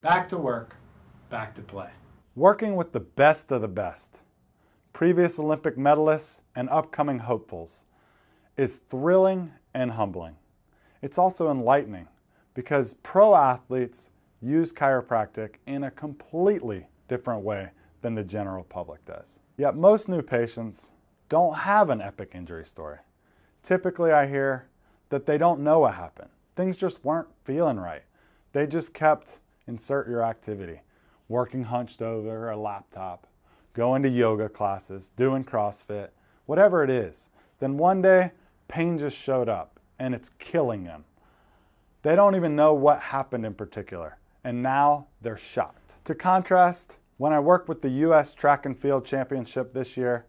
Back to work, back to play. Working with the best of the best, previous Olympic medalists and upcoming hopefuls, is thrilling and humbling. It's also enlightening because pro athletes use chiropractic in a completely different way than the general public does. Yet most new patients don't have an epic injury story. Typically I hear that they don't know what happened. Things just weren't feeling right. They just kept, insert your activity, working hunched over a laptop, going to yoga classes, doing CrossFit, whatever it is. Then one day, pain just showed up and it's killing them. They don't even know what happened in particular, and now they're shocked. To contrast, when I worked with the US Track and Field Championship this year,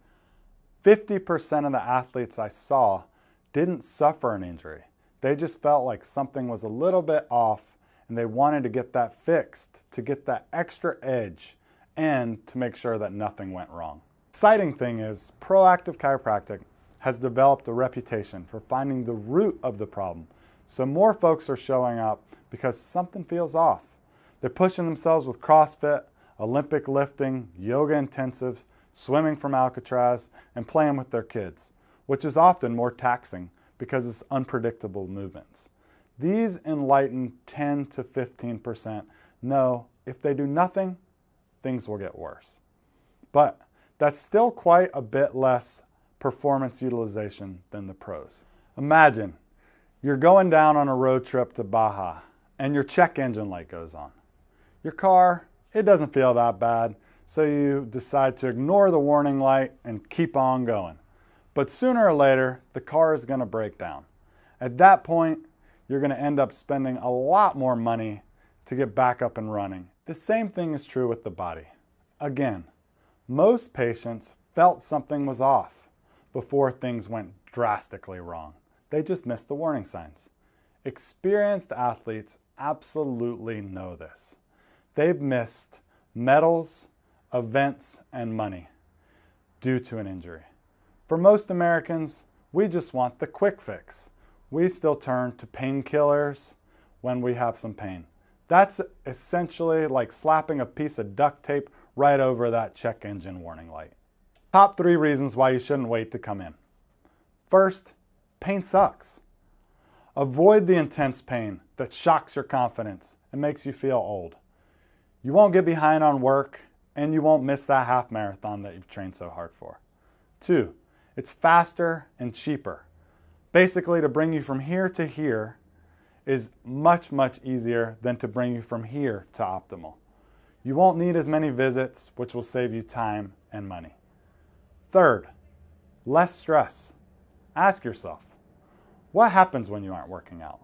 50% of the athletes I saw didn't suffer an injury. They just felt like something was a little bit off and they wanted to get that fixed, to get that extra edge, and to make sure that nothing went wrong. Exciting thing is, ProActive Chiropractic has developed a reputation for finding the root of the problem. So more folks are showing up because something feels off. They're pushing themselves with CrossFit, Olympic lifting, yoga intensives, swimming from Alcatraz, and playing with their kids, which is often more taxing because it's unpredictable movements. These enlightened 10 to 15% know if they do nothing, things will get worse. But that's still quite a bit less performance utilization than the pros. Imagine you're going down on a road trip to Baja and your check engine light goes on. Your car, it doesn't feel that bad, so you decide to ignore the warning light and keep on going. But sooner or later, the car is going to break down. At that point, you're going to end up spending a lot more money to get back up and running. The same thing is true with the body. Again, most patients felt something was off before things went drastically wrong. They just missed the warning signs. Experienced athletes absolutely know this. They've missed medals, events, and money due to an injury. For most Americans, we just want the quick fix. We still turn to painkillers when we have some pain. That's essentially like slapping a piece of duct tape right over that check engine warning light. Top 3 reasons why you shouldn't wait to come in. First, pain sucks. Avoid the intense pain that shocks your confidence and makes you feel old. You won't get behind on work and you won't miss that half marathon that you've trained so hard for. 2, it's faster and cheaper. Basically, to bring you from here to here is much, much easier than to bring you from here to optimal. You won't need as many visits, which will save you time and money. Third, less stress. Ask yourself, what happens when you aren't working out?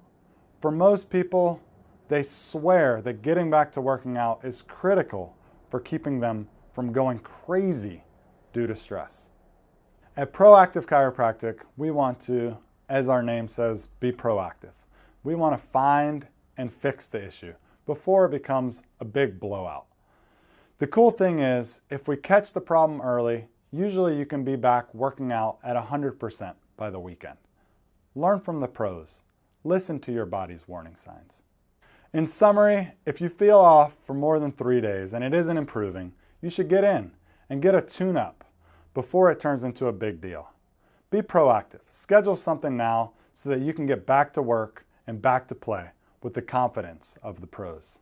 For most people, they swear that getting back to working out is critical for keeping them from going crazy due to stress. At ProActive Chiropractic, we want to, as our name says, be proactive. We want to find and fix the issue before it becomes a big blowout. The cool thing is, if we catch the problem early, usually you can be back working out at 100% by the weekend. Learn from the pros. Listen to your body's warning signs. In summary, if you feel off for more than 3 days and it isn't improving, you should get in and get a tune-up before it turns into a big deal. Be proactive. Schedule something now so that you can get back to work and back to play with the confidence of the pros.